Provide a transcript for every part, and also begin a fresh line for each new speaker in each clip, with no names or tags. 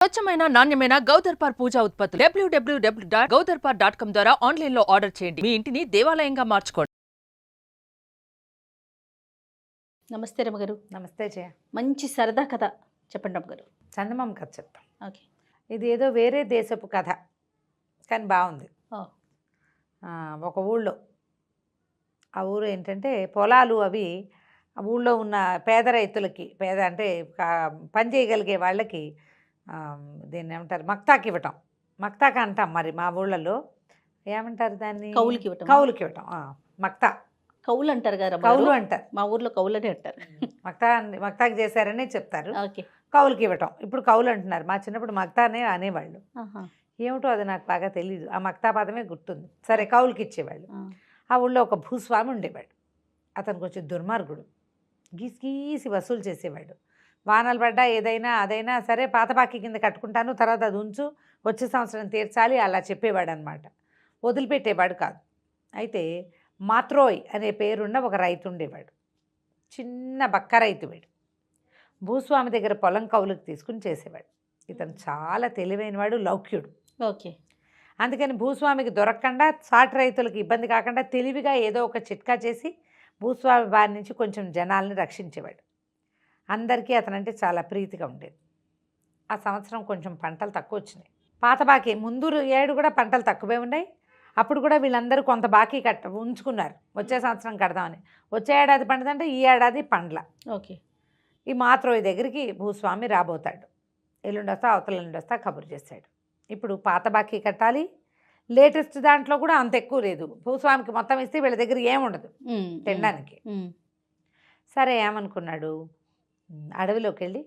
స్వచ్ఛమైన నాణ్యమైన గౌదర్పార్ పూజా ఉత్పత్తులు www.gaudarpar.com ద్వారా ఆన్లైన్ లో ఆర్డర్ చేయండి. మీ ఇంటిని దేవాలయంగా మార్చుకోండి.
నమస్తే రమ్మగారు.
నమస్తే జయ.
మంచి సరదా కథ చెప్పండి రమ్మగారు.
చందమామ కథ చెప్తాం.
ఓకే.
ఇది ఏదో వేరే దేశపు కథ కానీ బాగుంది. ఒక ఊళ్ళో, ఆ ఊరు ఏంటంటే పొలాలు అవి ఆ ఊళ్ళో ఉన్న పేద రైతులకి, పేద అంటే పని చేయగలిగే వాళ్ళకి దీన్ని ఏమంటారు, మక్తాకి ఇవ్వటం. మక్తాక అంటాం మరి మా ఊళ్ళలో ఏమంటారు దాన్ని,
కౌలుకి ఇవ్వటం.
కౌలుకి ఇవ్వటం, మక్తా
కౌలు అంటారు కదా,
కౌలు అంటారు.
మా ఊర్లో కౌలని అంటారు.
మక్తాకి చేశారనే చెప్తారు.
ఓకే.
కౌలుకి ఇవ్వటం ఇప్పుడు కౌలు అంటున్నారు. మా చిన్నప్పుడు మక్తానే అనేవాళ్ళు. ఏమిటో అది నాకు బాగా తెలియదు, ఆ మక్తా పదమే గుర్తుంది. సరే, కౌలుకి ఇచ్చేవాళ్ళు. ఆ ఊళ్ళో ఒక భూస్వామి ఉండేవాడు. అతనికి వచ్చి దుర్మార్గుడు, గీసి వసూలు చేసేవాడు. వానలు పడ్డా ఏదైనా అదైనా సరే పాత బాకీ కింద కట్టుకుంటాను, తర్వాత అది ఉంచు, వచ్చే సంవత్సరం తీర్చాలి అలా చెప్పేవాడు అనమాట. వదిలిపెట్టేవాడు కాదు. అయితే మాత్రోయ్ అనే పేరున్న ఒక రైతు ఉండేవాడు. చిన్న బక్క రైతు వాడు. భూస్వామి దగ్గర పొలం కౌలుకి తీసుకుని చేసేవాడు. ఇతను చాలా తెలివైనవాడు, లౌక్యుడు.
ఓకే.
అందుకని భూస్వామికి దొరకకుండా, సాటి రైతులకు ఇబ్బంది కాకుండా తెలివిగా ఏదో ఒక చిట్కా చేసి భూస్వామి బారి నుంచి కొంచెం జనాల్ని రక్షించేవాడు. అందరికీ అతనంటే చాలా ప్రీతిగా ఉండేది. ఆ సంవత్సరం కొంచెం పంటలు తక్కువ వచ్చినాయి. పాత బాకీ ముందు ఏడు కూడా పంటలు తక్కువే ఉన్నాయి. అప్పుడు కూడా వీళ్ళందరూ కొంత బాకీ ఉంచుకున్నారు, వచ్చే సంవత్సరం కడదామని. వచ్చే ఏడాది పండుదంటే ఈ ఏడాది పండ్ల.
ఓకే.
ఈ మాత్రోయి దగ్గరికి భూస్వామి రాబోతాడు. ఎల్లుండి వస్తా, అవతల ఎల్లుండి వస్తా కబురు చేశాడు. ఇప్పుడు పాత బాకీ కట్టాలి. లేటెస్ట్ దాంట్లో కూడా అంత ఎక్కువ లేదు. భూస్వామికి మొత్తం ఇస్తే వీళ్ళ దగ్గర ఏముండదు తినడానికి. సరే, ఏమనుకున్నాడు, అడవిలోకి వెళ్ళి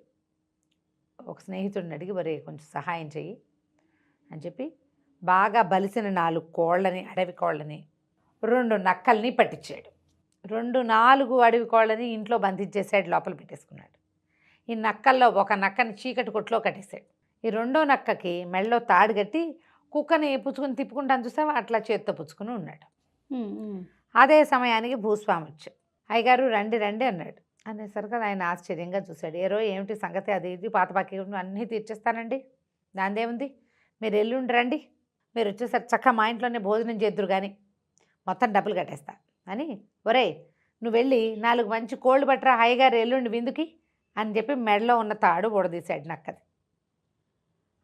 ఒక స్నేహితుడిని అడిగి, వరే కొంచెం సహాయం చెయ్యి అని చెప్పి బాగా బలిసిన 4 కోళ్ళని, అడవి కోళ్ళని, 2 నక్కల్ని పట్టించాడు. 4 అడవి కోళ్ళని ఇంట్లో బంధించేసాడు, లోపల పెట్టేసుకున్నాడు. ఈ నక్కల్లో ఒక నక్కని చీకటి కొట్లో కట్టేశాడు. ఈ 2వ నక్కకి మెళ్ళలో తాడు కట్టి కుక్కని పుచ్చుకుని తిప్పుకుంటాను చూసావా, అట్లా చేత్తో పుచ్చుకుని ఉన్నాడు. అదే సమయానికి భూస్వామి వచ్చాడు. అయ్యగారు రండి రండి అన్నాడు. అనేసరికి ఆయన ఆశ్చర్యంగా చూశాడు. ఏమిటి సంగతి, అది ఇది పాత బాకీ అన్నీ తీర్చేస్తానండి, దాందేముంది, మీరు ఎల్లుండి రండి, మీరు వచ్చేసరికి చక్కగా మా ఇంట్లోనే భోజనం చేద్దురు కానీ మొత్తం డబ్బులు కట్టేస్తా అని. ఒరే, నువ్వు వెళ్ళి 4 మంచి కోళ్ళు పట్టరా, అయ్యగారు ఎల్లుండి విందుకి అని చెప్పి మెడలో ఉన్న తాడు ఊడదీశాడు నక్కది.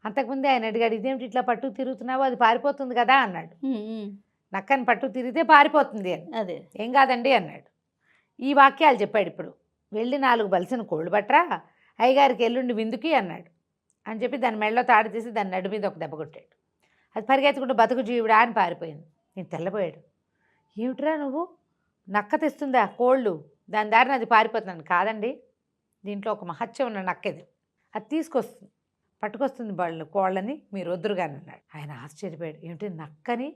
అంతకుముందే ఆయన అడిగాడు, ఇదేమిటి ఇట్లా పట్టు తిరుగుతున్నావు, అది పారిపోతుంది కదా అన్నాడు. నక్కని పట్టు తిరిగితే పారిపోతుంది అని.
అదే
ఏం కాదండి అన్నాడు. ఈ వాక్యాలు చెప్పాడు. ఇప్పుడు వెళ్ళి 4 బలిసిన కోళ్ళు పట్టరా, అయ్యగారికి ఎల్లుండి విందుకి అన్నాడు అని చెప్పి దాని మెడలో తాడు తీసి దాని నడు మీద ఒక దెబ్బ కొట్టాడు. అది పరిగెత్తుకుంటూ బతుకు జీవుడా అని పారిపోయింది. నేను తెల్లబోయాడు. ఏమిట్రా నువ్వు, నక్క తెస్తుందా కోళ్ళు, దాని దారిని అది పారిపోతున్నాను. కాదండి, దీంట్లో ఒక మహత్యం ఉన్న నక్కది, అది తీసుకొస్తుంది, పట్టుకొస్తుంది కోళ్ళని, మీరు వద్దురుగాని అన్నాడు. ఆయన ఆశ్చర్యపోయాడు. ఏమిటి, నక్కని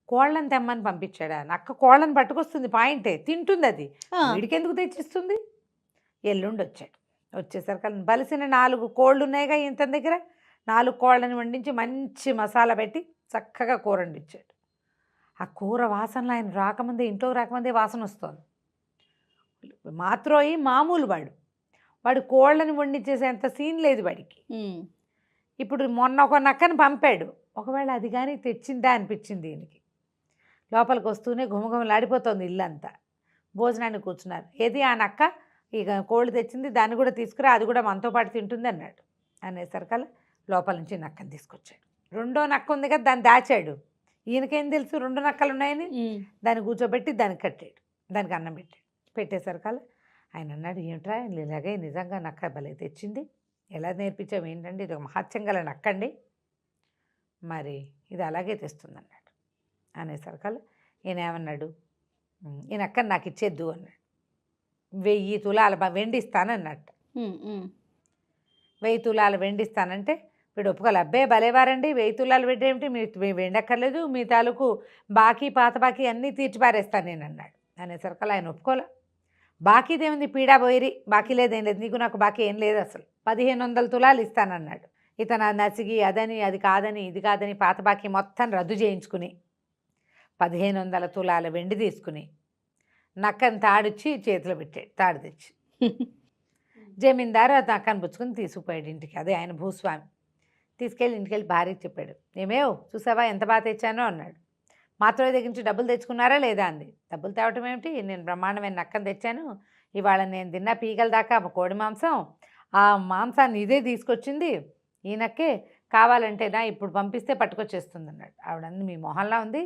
కోళ్ళని తెమ్మని పంపించాడా? నక్క కోళ్ళని పట్టుకొస్తుంది, పాయింటే, తింటుంది, అది వీడికెందుకు తెచ్చిస్తుంది? ఎల్లుండి వచ్చాడు. వచ్చేసరికి బలిసిన 4 కోళ్ళు ఉన్నాయిగా ఇంత దగ్గర, 4 కోళ్ళని వండించి మంచి మసాలా పెట్టి చక్కగా కూర వండించాడు. ఆ కూర వాసనలో ఆయన రాకముందే, ఇంట్లోకి రాకముందే వాసన వస్తుంది. మాత్రోయి మామూలు వాడు కోళ్ళని వండించేసేంత సీన్ లేదు వాడికి. ఇప్పుడు మొన్న ఒక నక్కని పంపాడు, ఒకవేళ అది కానీ తెచ్చిందా అనిపించింది దీనికి. లోపలికి వస్తూనే ఘుమఘుమలాడిపోతుంది ఇల్లంతా. భోజనాన్ని కూర్చున్నారు. ఏది ఆ నక్క, ఇక కోళ్ళు తెచ్చింది, దాన్ని కూడా తీసుకురా, అది కూడా మనతో పాటు తింటుంది అన్నాడు. అనేసరికల్లా లోపల నుంచి నక్కని తీసుకొచ్చాడు. 2వ నక్క ఉంది కదా, దాన్ని దాచాడు. ఈయనకేం తెలుసు 2 నక్కలు ఉన్నాయని. దాన్ని కూర్చోబెట్టి దానికి కట్టాడు, దానికి అన్నం పెట్టాడు. పెట్టేసరికల్లా ఆయన అన్నాడు, ఏమిట్రా ఇలాగే నిజంగా నక్క భలే తెచ్చింది, ఎలా నేర్పించావు ఏంటండి, ఇది ఒక మహత్యం గల నక్కండి, మరి ఇది అలాగే తెస్తుంది అన్నాడు. అనేసరికల్లా ఈయన ఏమన్నాడు, ఈ నక్కని నాకు ఇచ్చేద్దు అన్నాడు. 1000 తులాల వెండి ఇస్తానన్నట్టు. 1000 తులాల వెండి ఇస్తానంటే వీడు ఒప్పుకోలే. అబ్బే భలేవారండి, 1000 తులాలు వెండి ఏమిటి, మీ వెండి అక్కర్లేదు, మీ తాలూకు బాకీ పాత బాకీ అన్నీ తీర్చిపారేస్తాను నేను అన్నాడు. అనేసరికల్లా ఆయన ఒప్పుకోలే. బాకీదేముంది, పీడా పోయిరి, బాకీ లేదేం లేదు, నీకు నాకు బాకీ ఏం లేదు, అసలు 1500 తులాలు ఇస్తానన్నాడు. ఇతను నసిగి అదని అది కాదని ఇది కాదని పాత బాకీ మొత్తం రద్దు చేయించుకుని 1500 తులాల వెండి తీసుకుని నక్కని తాడిచ్చి చేతిలో పెట్టాడు, తాడు తెచ్చి. జమీందారు నక్కని పుచ్చుకుని తీసుకుపోయాడు ఇంటికి. అదే ఆయన భూస్వామి. తీసుకెళ్ళి ఇంటికెళ్ళి భార్యకి చెప్పాడు. ఏమేవ్ చూసావా ఎంత బాగా తెచ్చానో అన్నాడు. మాత్రమే దగ్గర నుంచి డబ్బులు తెచ్చుకున్నారా లేదా అంది. డబ్బులు తేవటం ఏమిటి, నేను బ్రహ్మాండమైన నక్కను తెచ్చాను, ఇవాళ నేను తిన్న పీగల దాకా కోడి మాంసం, ఆ మాంసాన్ని ఇదే తీసుకొచ్చింది ఈ నక్కే, కావాలంటేనా ఇప్పుడు పంపిస్తే పట్టుకొచ్చేస్తుంది అన్నాడు. ఆవిడంది మీ మొహంలా ఉంది,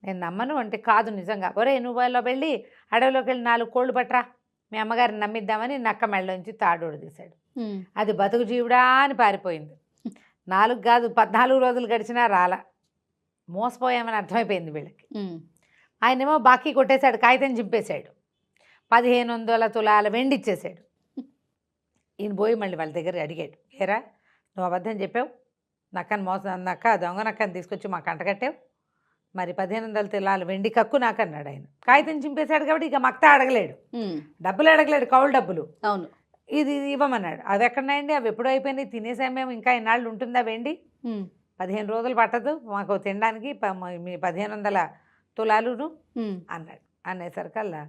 నేను నమ్మను అంటే కాదు నిజంగా. ఒరే నువ్వు అలా వెళ్ళి అడవిలోకి వెళ్ళి 4 కోళ్ళు పట్టరా, మీ అమ్మగారిని నమ్మిద్దామని నక్క మెళ్ళలోంచి తాడోడు తీశాడు. అది బతుకు జీవుడా అని పారిపోయింది. 4 కాదు 14 రోజులు గడిచినా రాలా. మోసపోయామని అర్థమైపోయింది వీళ్ళకి. ఆయనేమో బాకీ కొట్టేశాడు, కాగితం చింపేశాడు, 1500 తులాల వెండి ఇచ్చేశాడు. ఈయన పోయి మళ్ళీ వాళ్ళ దగ్గర అడిగాడు, ఏరా నువ్వు అబద్ధం చెప్పావు, నక్కని నక్క దొంగ నక్కని తీసుకొచ్చి మాకు అంటగట్టావు, మరి 1500 తులాల వెండి కక్కు నాకు అన్నాడు. ఆయన కాగితం చింపేశాడు కాబట్టి ఇక మక్తా అడగలేడు, డబ్బులు అడగలేడు, కౌలు డబ్బులు.
అవును,
ఇది ఇవ్వమన్నాడు. అవి ఎక్కడున్నాయండి, అవి ఎప్పుడో అయిపోయినాయి, తినేసాం మేము, ఇంకా ఇన్నాళ్ళు ఉంటుందా వెండి, 15 రోజులు పట్టదు మాకు తినడానికి, మీ 1500 తులాలును అన్నాడు. అనేసరికల్లా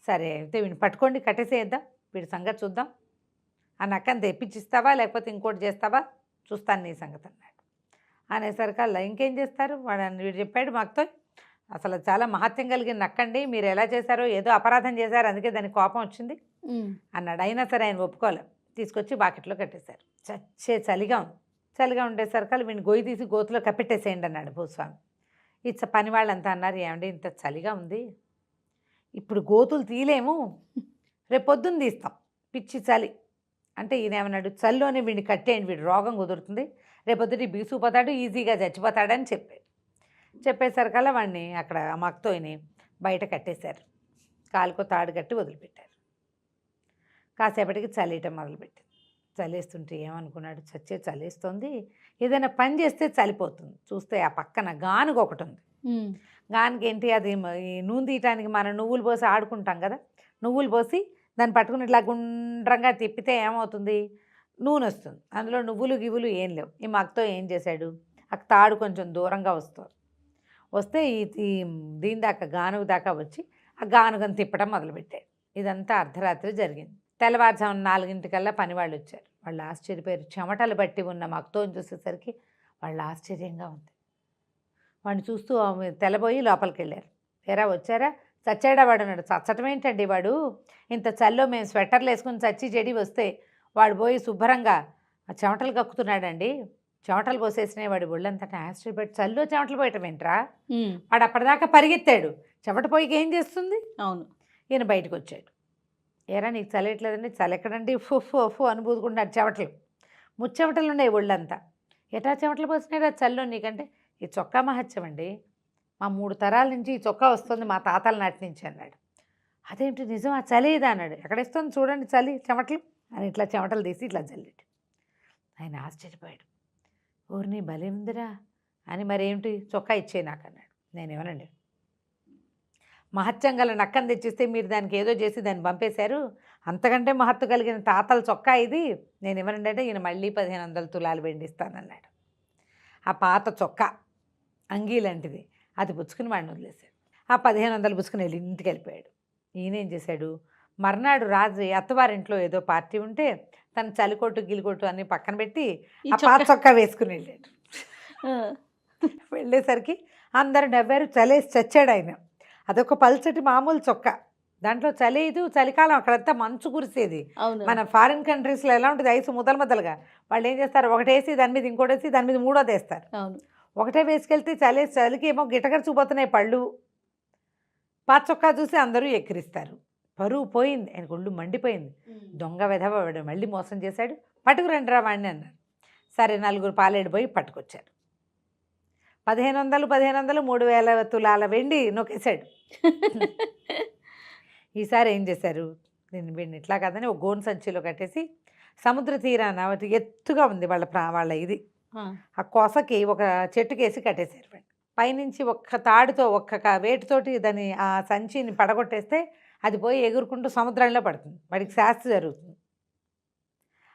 సరే అయితే వీడిని పట్టుకోండి కట్టేసేద్దాం, వీడి సంగతి చూద్దాం, ఆ నక్కని తెప్పించిస్తావా లేకపోతే ఇంకోటి చేస్తావా చూస్తాను నీ సంగతి అన్నాడు. అనేసరికల్లా ఇంకేం చేస్తారు వాడు వీడు చెప్పాడు మాకుతో, అసలు చాలా మహత్యం కలిగిన నక్కండి, మీరు ఎలా చేశారో ఏదో అపరాధం చేశారు అందుకే దానికి కోపం వచ్చింది అన్నాడు. అయినా సరే ఆయన ఒప్పుకోలేదు, తీసుకొచ్చి బాకెట్లో కట్టేశారు. చలిగా ఉంది, చలిగా ఉండేసరికి వీడిని గొయ్యి తీసి గోతులో కప్పెట్టేసేయండి అన్నాడు భూస్వామి. పని వాళ్ళంతా అన్నారు, ఏమండి ఇంత చలిగా ఉంది, ఇప్పుడు గోతులు తీయలేము, రేపు పొద్దున్న తీస్తాం, పిచ్చి చలి అంటే ఈయన ఏమన్నాడు, చలిలోనే వీడిని కట్టేయండి, వీడు రోగం కుదురుతుంది, రేపొద్దుటి బీసుకుపోతాడు, ఈజీగా చచ్చిపోతాడని చెప్పేసరికల్లా వాడిని అక్కడ మక్తోని బయట కట్టేశారు, కాలుకో తాడు కట్టి వదిలిపెట్టారు. కాసేపటికి చలియటం మొదలుపెట్టింది. చలేస్తుంటే ఏమనుకున్నాడు, చచ్చే చలేస్తుంది, ఏదైనా పని చేస్తే చలిపోతుంది. చూస్తే ఆ పక్కన గానుగ ఒకటి ఉంది. గానుగ ఏంటి, అది ఈ నూనె తీయటానికి మనం నువ్వులు పోసి ఆడుకుంటాం కదా, నువ్వులు పోసి దాన్ని పట్టుకుని ఇట్లా గుండ్రంగా తిప్పితే ఏమవుతుంది, నూనె వస్తుంది. అందులో నువ్వులు గివ్వులు ఏం లేవు. ఈ మగ్తో ఏం చేశాడు, ఆ తాడు కొంచెం దూరంగా వస్తే ఈ దీని దాకా గానుగ దాకా వచ్చి ఆ గానుగను తిప్పడం మొదలుపెట్టాడు. ఇదంతా అర్ధరాత్రి జరిగింది. తెల్లవారుజామున 4 పనివాళ్ళు వచ్చారు. వాళ్ళు ఆశ్చర్యపోయారు. చెమటలు బట్టి ఉన్న మగ్తోని చూసేసరికి వాళ్ళు ఆశ్చర్యంగా ఉంది. వాడిని చూస్తూ తెల్లబోయి లోపలికి వెళ్ళారు. ఎరా వచ్చారా, చచ్చాడా వాడు అన్నాడు. చచ్చటం ఏంటండి, వాడు ఇంత చల్లో మేము స్వెటర్లు వేసుకుని చచ్చి చెడి వస్తే వాడు పోయి శుభ్రంగా చెమటలు కక్కుతున్నాడండి, చెమటలు పోసేసినాయి వాడి ఒళ్ళంతటా. ఆశ్చర్యపడి చల్లో చెమటలు పోయటం ఏంట్రా, వాడు అప్పటిదాకా పరిగెత్తాడు, చెమట పోయికి ఏం చేస్తుంది.
అవును,
ఈయన బయటకు వచ్చాడు. ఏరా నీకు చల్లట్లేదండి, చల్లెక్కడండి, ఫు అనుభూతుకుంటున్నాడు, చెమటలు ముచ్చెమటలు ఉన్నాయి ఒళ్ళంతా. ఎటా చెమటలు పోసినాడు ఆ చల్లో నీకంటే, ఈ చొక్కా మహత్యం అండి, మా 3 తరాల నుంచి ఈ చొక్కా వస్తుంది మా తాతల నాటి నుంచి అన్నాడు. అదేంటి నిజం, ఆ చలి ఇదా అన్నాడు. ఎక్కడేస్తుంది చూడండి చలి చెమటలు అని ఇట్లా చెమటలు తీసి ఇట్లా చల్లాడు. ఆయన ఆశ్చర్యపోయాడు. ఊరిని బలి ఉందిరా అని, మరేమిటి చొక్కా ఇచ్చే నాకు అన్నాడు. నేనేమనండి, మహత్యం గల నక్కను తెచ్చిస్తే మీరు దానికి ఏదో చేసి దాన్ని పంపేశారు, అంతకంటే మహత్తు కలిగిన తాతల చొక్కా ఇది, నేను ఏమనండి అంటే ఈయన మళ్ళీ 1500 తులాలు వెండిస్తానన్నాడు. ఆ పాత చొక్కా అంగీ లాంటిది అది పుచ్చుకుని వాడిని వదిలేశాడు. ఆ 1500 పుచ్చుకుని వెళ్ళి ఇంటికి వెళ్ళిపోయాడు. ఈయనేం చేశాడు, మర్నాడు రాత్రి అత్తవారింట్లో ఏదో పార్టీ ఉంటే తన చలికోటు గిలికోటు అన్నీ పక్కన పెట్టి ఆ పాత చొక్కా వేసుకుని వెళ్ళాడు. వెళ్ళేసరికి అందరు నవ్వారు, చలేసి చచ్చాడు ఆయన. అదొక పల్చటి మామూలు చొక్కా, దాంట్లో చలేదు, చలికాలం అక్కడంతా మంచు కురిసేది. మన ఫారిన్ కంట్రీస్లో ఎలా ఉంటుంది, ఐసు ముద్దలుగా, వాళ్ళు ఏం చేస్తారు, ఒకటేసి దాని మీద ఇంకోటేసి దాని మీద మూడోది వేస్తారు. ఒకటే వేసుకెళ్తే చలికి ఏమో గిటగరిచిపోతున్నాయి పళ్ళు. పాత చొక్కా చూసి అందరూ ఎక్కిరిస్తారు. పరువు పోయింది, ఆయనకు ఒళ్ళు మండిపోయింది. దొంగ వెధవ వాడు మళ్ళీ మోసం చేశాడు, పట్టుకురండిరా వాడిని అన్నారు. సరే 4 పాలేడు పోయి పట్టుకొచ్చారు. 1500 3000 తులాల వెండి నొక్కేశాడు. ఈసారి ఏం చేశారు, నేను వీడిని ఇట్లా కాదని ఒక గోను సంచిలో కట్టేసి సముద్ర తీరాన ఎత్తుగా ఉంది వాళ్ళ ఇది, ఆ కొసకి ఒక చెట్టుకేసి కట్టేశారు. పైనుంచి ఒక్క తాడుతో ఒక్క వేటితోటి దాన్ని ఆ సంచిని పడగొట్టేస్తే అది పోయి ఎగురుకుంటూ సముద్రంలో పడుతుంది, వాడికి శాస్త్రి జరుగుతుంది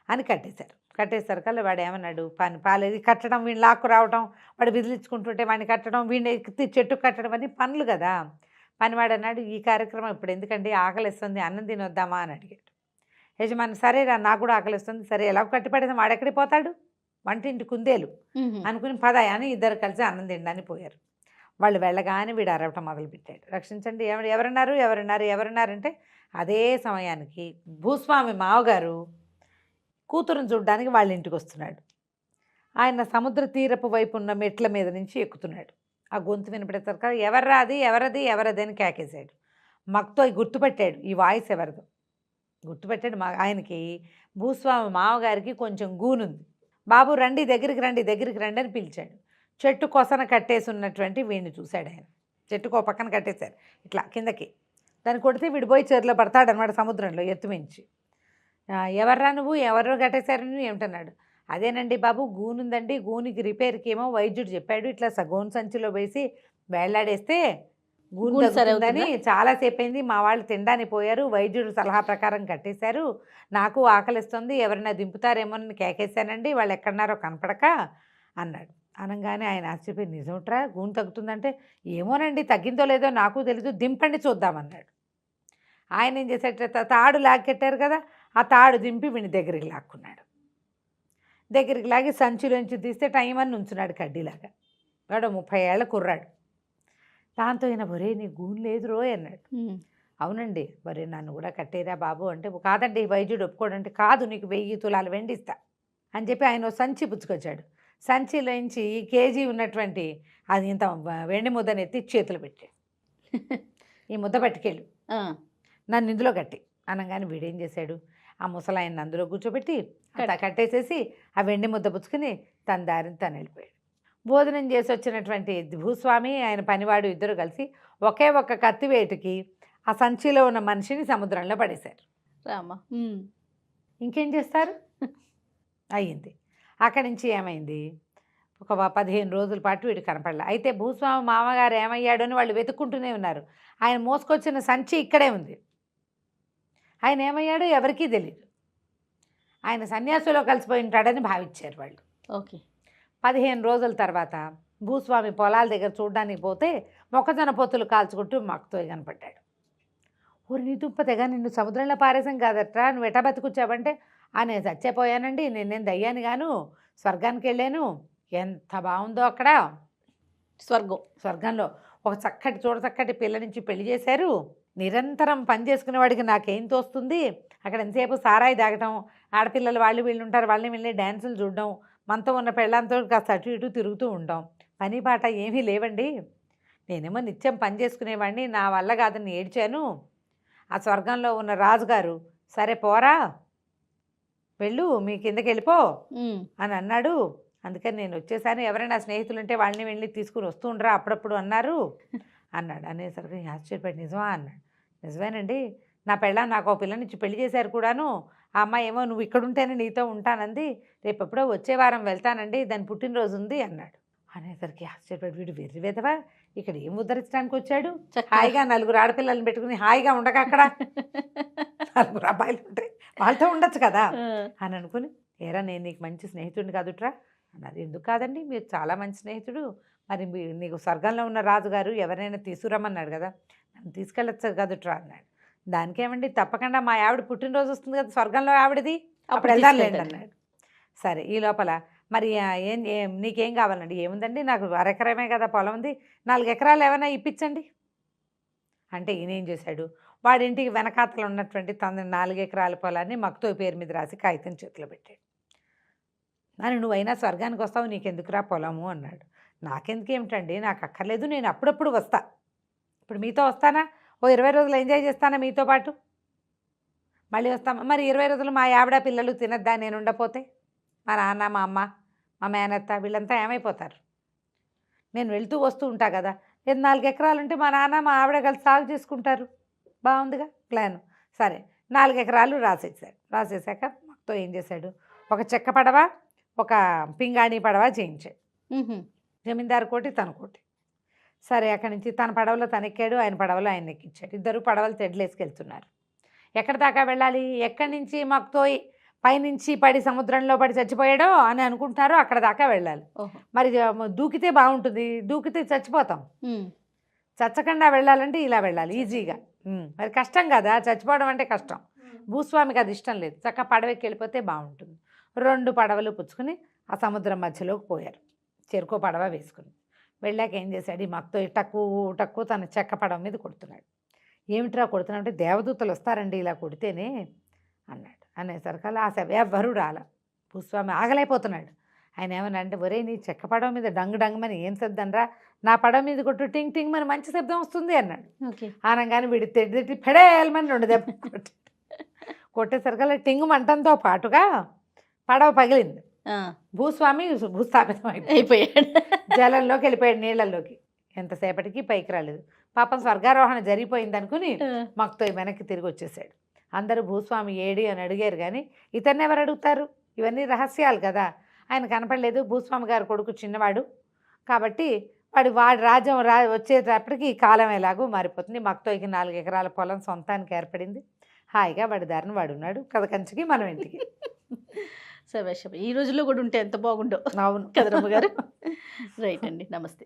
అని కట్టేశారు. కట్టేసరికల్లా వాడు ఏమన్నాడు, పాలేది కట్టడం, వీడిని లాక్కు రావడం, వాడు విదిలించుకుంటుంటే వాడిని కట్టడం, వీడిని ఎత్తి చెట్టు కట్టడం అని పనులు కదా. పనివాడు అన్నాడు, ఈ కార్యక్రమం ఇప్పుడు ఎందుకండి, ఆకలిస్తుంది, అన్నం తినొద్దామా అని అడిగాడు. యజమాని సరేరా నాకు కూడా ఆకలిస్తుంది, సరే ఎలా కట్టిపడేది, వాడెక్కడికి పోతాడు, వంటింటి కుందేలు అనుకుని పదాయి అని ఇద్దరు కలిసి అన్నం తినడానికి పోయారు. వాళ్ళు వెళ్ళగానే వీడు అరవటం మొదలుపెట్టాడు. రక్షించండి, ఎవరన్నారు ఎవరన్నారు ఎవరన్నారంటే అదే సమయానికి భూస్వామి మావగారు కూతురుని చూడడానికి వాళ్ళ ఇంటికి వస్తున్నాడు. ఆయన సముద్ర తీరపు వైపు ఉన్న మెట్ల మీద నుంచి ఎక్కుతున్నాడు. ఆ గొంతు వినపడేసరికి కదా, ఎవర్రా అది ఎవరది ఎవరది అని కేకేశాడు. మక్తో గుర్తుపెట్టాడు ఈ వాయిస్ ఎవరిదో గుర్తుపెట్టాడు. ఆయనకి భూస్వామి మావగారికి కొంచెం గూనుంది. బాబు రండి దగ్గరికి రండి అని పిలిచాడు. చెట్టు కొసన కట్టేసి ఉన్నటువంటి వీడిని చూశాడు ఆయన. చెట్టుకు ఒక పక్కన కట్టేశారు ఇట్లా కిందకి. దాన్ని కొడితే వీడు పోయి చెరులో పడతాడనమాట సముద్రంలో ఎత్తుమించి. ఎవర్రా నువ్వు ఎవరో కట్టేశారు నువ్వు ఏమిటన్నాడు. అదేనండి బాబు గూనుందండి, గూనికి రిపేర్కి ఏమో వైద్యుడు చెప్పాడు, ఇట్లా గోను సంచిలో వేసి వేళ్లాడేస్తే గూను తగ్గుతుందని చాలాసేపు అయింది, మా వాళ్ళు తినడానికి పోయారు, వైద్యుడు సలహా ప్రకారం కట్టేశారు, నాకు ఆకలిస్తుంది ఎవరైనా దింపుతారేమోనని కేకేశానండి, వాళ్ళు ఎక్కడున్నారో కనపడక అన్నాడు. అనగానే ఆయన ఆశ్చర్యపోయి నిజంట్రా గూను తగ్గుతుందంటే ఏమోనండి తగ్గిందో లేదో నాకు తెలీదు, దింపండి చూద్దామన్నాడు. ఆయన ఏం చేసేట తాడు లాక్కెట్టారు కదా, ఆ తాడు దింపి వీడిని దగ్గరికి లాక్కున్నాడు. దగ్గరికి లాగి సంచిలోంచి తీస్తే టైం అని ఉంచున్నాడు కడ్డీలాగా. వాడు 30 ఏళ్ల కుర్రాడు. దాంతో ఈయన ఒరే నీ గూను లేదు రోయ్ అన్నాడు. అవునండి మరి నన్ను కూడా కట్టేరా బాబు అంటే కాదండి వైద్యుడు ఒప్పుకోడంటే కాదు నీకు 1000 తులాలు వెండిస్తా అని చెప్పి ఆయన సంచి పుచ్చుకొచ్చాడు. సంచిలోంచి కేజీ ఉన్నటువంటి అది ఇంత వెండి ముద్దని ఎత్తి చేతులు పెట్టాడు. ఈ ముద్ద పట్టుకెళ్ళు నన్ను ఇందులో కట్టి అనగానే వీడేం చేశాడు, ఆ ముసలాయన్ని అందులో కూర్చోబెట్టి అట్లా కట్టేసేసి ఆ వెండి ముద్ద పుచ్చుకుని తన దారిని తను వెళ్ళిపోయాడు. భోజనం చేసి వచ్చినటువంటి భూస్వామి ఆయన పనివాడు ఇద్దరు కలిసి ఒకే ఒక్క కత్తివేటుకి ఆ సంచిలో ఉన్న మనిషిని సముద్రంలో పడేశారు.
రామా
ఇంకేం చేస్తారు అయ్యింది. అక్కడి నుంచి ఏమైంది, ఒక 15 రోజుల పాటు వీడు కనపడలే. అయితే భూస్వామి మామగారు ఏమయ్యాడు అని వాళ్ళు వెతుక్కుంటూనే ఉన్నారు. ఆయన మోసుకొచ్చిన సంచి ఇక్కడే ఉంది. ఆయన ఏమయ్యాడో ఎవరికీ తెలియదు. ఆయన సన్యాసులో కలిసిపోయి ఉంటాడని భావించారు వాళ్ళు.
ఓకే.
15 రోజుల తర్వాత భూస్వామి పొలాల దగ్గర చూడడానికి పోతే మొక్కజొన్న పొత్తులు కాల్చుకుంటూ మక్కుతో కనపడ్డాడు. ఊరి నీ దుప్పతేగా నిన్ను సముద్రంలో పారేసాం కాదట్రా, నువ్వు ఎటా బతుకొచ్చావంటే నేను చచ్చిపోయానండి, నేనేం దయ్యాను గాను స్వర్గానికి వెళ్ళాను, ఎంత బాగుందో అక్కడ స్వర్గంలో ఒక చక్కటి చక్కటి పిల్ల నుంచి పెళ్లి చేశారు, నిరంతరం పని చేసుకునేవాడికి నాకేం తోస్తుంది, అక్కడ ఎంతసేపు సారాయి తాగటం, ఆడపిల్లలు వాళ్ళు వీళ్ళు ఉంటారు వాళ్ళని వెళ్ళి డ్యాన్సులు చూడడం, మనతో ఉన్న పెళ్ళంతో కాస్త అటు ఇటు తిరుగుతూ ఉంటాం, పని పాట ఏమీ లేవండి, నేనేమో నిత్యం పని చేసుకునేవాడిని, నా వల్ల కాదని ఏడ్చాను. ఆ స్వర్గంలో ఉన్న రాజుగారు సరే పోరా వెళ్ళు మీ కిందకి వెళ్ళిపో అని అన్నాడు. అందుకని నేను వచ్చేసాను, ఎవరైనా స్నేహితులు ఉంటే వాళ్ళని వెళ్ళి తీసుకుని వస్తుండ్రా అప్పుడప్పుడు అన్నారు అన్నాడు. అనేసరికి ఆశ్చర్యపడి నిజమా అన్నాడు. నిజమేనండి, నా పెళ్ళ నాకు ఒక పిల్ల నుంచి పెళ్లి చేశారు కూడాను, ఆ అమ్మాయి ఏమో నువ్వు ఇక్కడ ఉంటేనే నీతో ఉంటానంది, రేపు ఎప్పుడో వచ్చే వారం వెళ్తానండి, దాని పుట్టినరోజు ఉంది అన్నాడు. అనేసరికి ఆశ్చర్యపడి వీడు వెర్రి వెదవా ఇక్కడ ఏం ఉద్ధరించడానికి వచ్చాడు, హాయిగా 4 ఆడపిల్లలను పెట్టుకుని హాయిగా ఉండక అక్కడ 4 అబ్బాయిలు ఉంటే వాళ్ళతో ఉండొచ్చు కదా అని అనుకుని, ఏరా నేను నీకు మంచి స్నేహితుడిని కాదుట్రా అన్నారు. ఎందుకు కాదండి మీరు చాలా మంచి స్నేహితుడు, మరి నీకు స్వర్గంలో ఉన్న రాజుగారు ఎవరైనా తీసుకురమ్మన్నాడు కదా, నన్ను తీసుకెళ్ళచ్చు కదుట్రా అన్నాడు. దానికేమండి తప్పకుండా మా ఆవిడ పుట్టినరోజు వస్తుంది కదా స్వర్గంలో ఆవిడది, అప్పుడు వెళ్దాంలేండి అన్నాడు. సరే ఈ లోపల మరి నీకేం కావాలండి, ఏముందండి నాకు 1 ఎకరమే కదా పొలం ఉంది, 4 ఎకరాలు ఏమైనా ఇప్పించండి అంటే ఈయన ఏం చేశాడు, వాడింటికి వెనకాతలు ఉన్నటువంటి తన 4 ఎకరాల పొలాన్ని మక్తో పేరు మీద రాసి కాగితం చేతిలో పెట్టాడు. అని నువ్వైనా స్వర్గానికి వస్తావు నీకెందుకురా పొలము అన్నాడు. నాకెందుకు ఏమిటండి, నాకు అక్కర్లేదు, నేను అప్పుడప్పుడు వస్తా, ఇప్పుడు మీతో వస్తానా, ఓ 20 రోజులు ఎంజాయ్ చేస్తానా మీతో పాటు, మళ్ళీ వస్తామా, మరి 20 రోజులు మా ఆవిడ పిల్లలు తినద్దా నేను ఉండపోతే, మా నాన్న మా అమ్మ మా మేనత్త వీళ్ళంతా ఏమైపోతారు, నేను వెళ్తూ వస్తూ ఉంటా కదా, 4 ఎకరాలు ఉంటే మా నాన్న మా ఆవిడ కలిసి సాగు చేసుకుంటారు, బాగుందిగా ప్లాను. సరే 4 ఎకరాలు రాసేసాక మాతో ఏం చేశాడు, ఒక చెక్క పడవ ఒక పింగాణి పడవ చేయించాడు. జమీందారు కోటి తన కోటి. సరే అక్కడి నుంచి తన పడవలో తనెక్కాడు, ఆయన పడవలో ఆయన ఎక్కించాడు. ఇద్దరు పడవలు తెడ్లేసుకెళ్తున్నారు. ఎక్కడి దాకా వెళ్ళాలి, ఎక్కడి నుంచి మాకుతో పైనుంచి పడి సముద్రంలో పడి చచ్చిపోయాడో అని అనుకుంటున్నారో అక్కడ దాకా వెళ్ళాలి. మరి దూకితే బాగుంటుంది, దూకితే చచ్చిపోతాం, చచ్చకుండా వెళ్ళాలంటే ఇలా వెళ్ళాలి ఈజీగా. మరి కష్టం కదా, చచ్చిపోవడం అంటే కష్టం. భూస్వామికి అది ఇష్టం లేదు, చక్కగా పడవకి వెళ్ళిపోతే బాగుంటుంది. 2 పడవలు పుచ్చుకుని ఆ సముద్రం మధ్యలోకి పోయారు. చెరుకో పడవ వేసుకుని వెళ్ళాక ఏం చేశాడు, ఈ మక్తో టక్కు టక్కు తన చెక్క పడవ మీద కొడుతున్నాడు. ఏమిట్రా కొడుతున్నాడు అంటే, దేవదూతలు వస్తారండి ఇలా కొడితేనే అన్నాడు. అనేసరికల్లా ఆ సభ ఎవ్వరూ రాల. భూస్వామి ఆగలేకపోతున్నాడు. ఆయన ఏమన్నా అంటే, ఒరే నీ చెక్క పడవ మీద డంగ్ డంగమని ఏం శబ్దంరా, నా పడవ మీద కొట్టు టింగ్ టింగ్ అని మంచి శబ్దం వస్తుంది అన్నాడు.
ఓకే.
అనగానే వీడి తెడ్డి పెడేయాలమని 2 దెబ్బలు కొట్టేసరికల్లా టింగు మంటంతో పాటుగా పడవ పగిలింది. భూస్వామి భూస్థాపితం
అయిపోయాడు.
జలంలోకి వెళ్ళిపోయాడు, నీళ్ళల్లోకి. ఎంతసేపటికి పైకి రాలేదు. పాపం స్వర్గారోహణ జరిగిపోయింది అనుకుని మక్తో వెనక్కి తిరిగి వచ్చేసాడు. అందరూ భూస్వామి ఏడి అని అడిగారు, కానీ ఇతన్ని ఎవరు అడుగుతారు, ఇవన్నీ రహస్యాలు కదా. ఆయన కనపడలేదు. భూస్వామి గారు కొడుకు చిన్నవాడు కాబట్టి వాడి రాజ్యం వచ్చేటప్పటికి ఈ కాలం ఎలాగో మారిపోతుంది. మక్తోకి 4 ఎకరాల పొలం సొంతానికి ఏర్పడింది. హాయిగా వాడి దారిని వాడు ఉన్నాడు. కథ కంచికి మనం ఇంటికి.
సభ ఈ రోజుల్లో కూడా ఉంటే ఎంత బాగుండో.
అవును
కదరమ్మ గారు. రైట్ అండి, నమస్తే.